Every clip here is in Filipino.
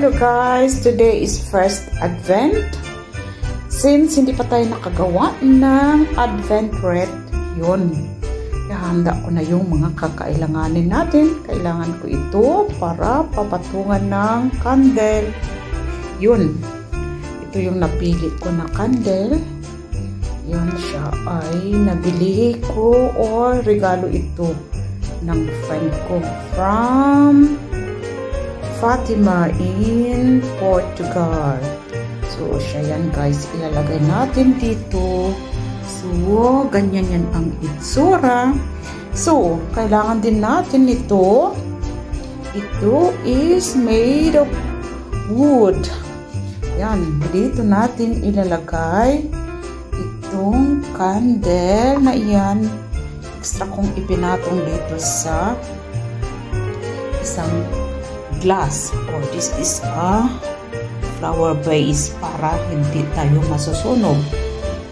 Hello guys! Today is first Advent. Since hindi pa tayo nakagawa ng Advent wreath, yun. Handa ko na yung mga kakailanganin natin. Kailangan ko ito para papatungan ng candle. Yun. Ito yung napili ko na candle. Yun siya ay nabili ko or regalo ito ng friend ko from Fatima in Portugal. So, siya yan guys. Ilalagay natin dito. So, ganyan yan ang itsura. So, kailangan din natin ito. Ito is made of wood. Yan. Dito natin ilalagay itong candle na yan. Extra kong ipinatong dito sa isang glass, or this is a flower vase para hindi tayo masusunog.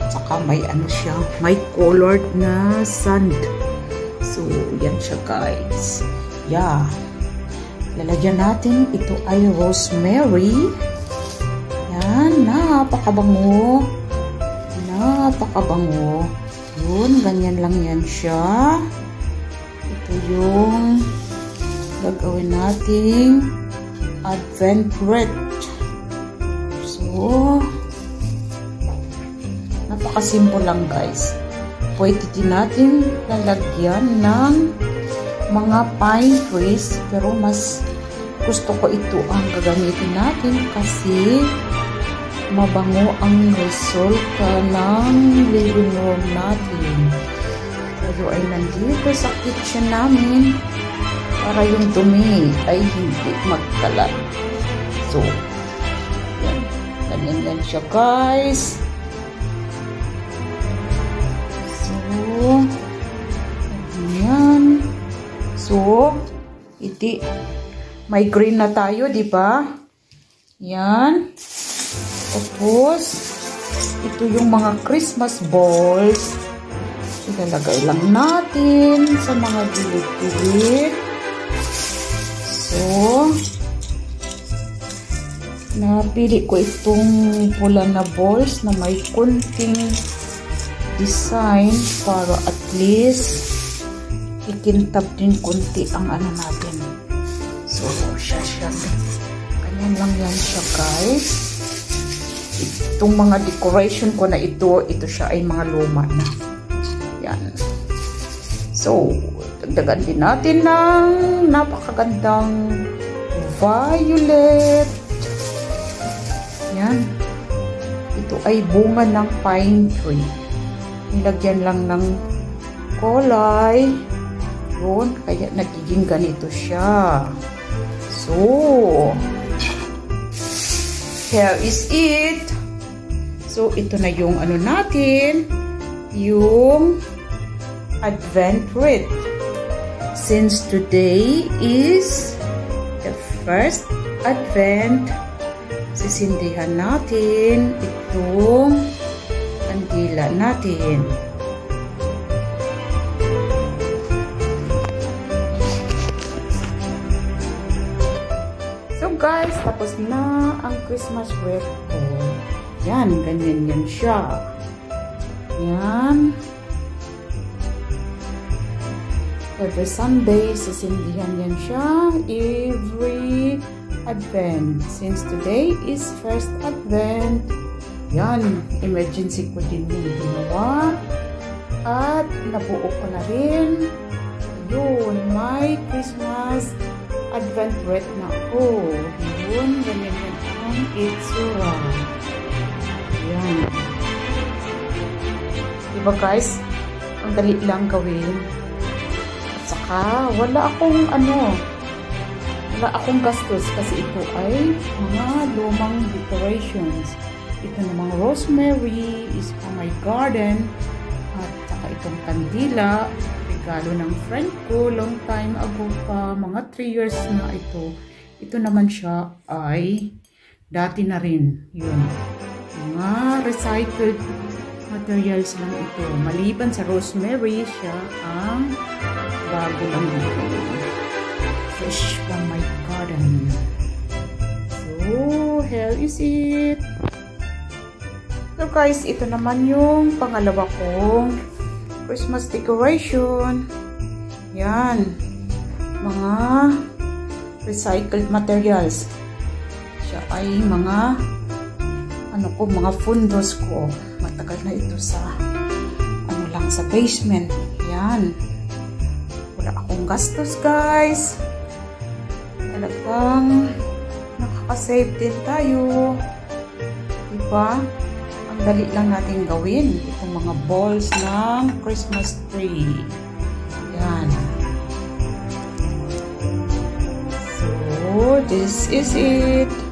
Saka may ano siya, may colored na sand. So yan siya guys. Yeah, lalagyan natin, ito ay rosemary. Yan, napakabango, napakabango. Yun, ganyan lang yan siya. Ito yung gagawin nating Advent wreath. So, napakasimple lang guys. Pwede din natin lalagyan ng mga pine trees, pero mas gusto ko ito ang gagamitin natin kasi mabango ang resulta ng living room natin. Tayo ay nandito sa kitchen namin para yung dumi ay hindi magkalat. So, yan. Ganyan siya guys. So, yan. So, iti may green na tayo, di ba? Yan. Tapos, ito yung mga Christmas balls. Ilalagay lang natin sa mga gilid-gilid. So, napili ko itong pula na balls na may kunting design para at least ikintab din kunti ang ano natin. So, siya. Ganyan lang yan siya guys. Itong mga decoration ko na ito siya ay mga luma na. Yan. So, dagdagan din natin ng napakagandang violet. Yan. Ito ay bunga ng pine tree. Nilagyan lang ng kulay. Yun, kaya nagiging ganito siya. So, here is it. So, ito na yung ano natin, yung Advent wreath. Since today is the first Advent, sisindihan natin itong kandila natin. So guys, tapos na ang Christmas wreath ko. Yan, ganyan yan siya. Yan. Every Sunday, sisindihan yan siya. Every Advent. Since today is first Advent. Yan. Emergency ko din yung ginawa. At nabuo ko na rin. Yun. My Christmas Advent wreath na ako. Yun. Ganyan yan ang itsura. Yan. Diba guys? Ang dali lang gawin. Saka, wala akong gastos kasi ito ay mga lumang decorations. Ito namang rosemary is for my garden. At saka itong kandila, regalo ng friend ko long time ago pa, mga 3 years na ito. Ito naman siya ay dati na rin. Yun. Mga recycled materials lang ito. Maliban sa rosemary, siya ang bago lang dito. Fresh from my garden. So, Oh, hell is it? So guys, ito naman yung pangalawa kong Christmas decoration. Yan. Mga recycled materials. Siya ay mga mga fundos ko. Matagal na ito sa sa basement. Yan. Wala akong gastos, guys. Talagang nakaka-save din tayo. Diba? Ang dali lang natin gawin. Itong mga balls ng Christmas tree. Yan. So, this is it.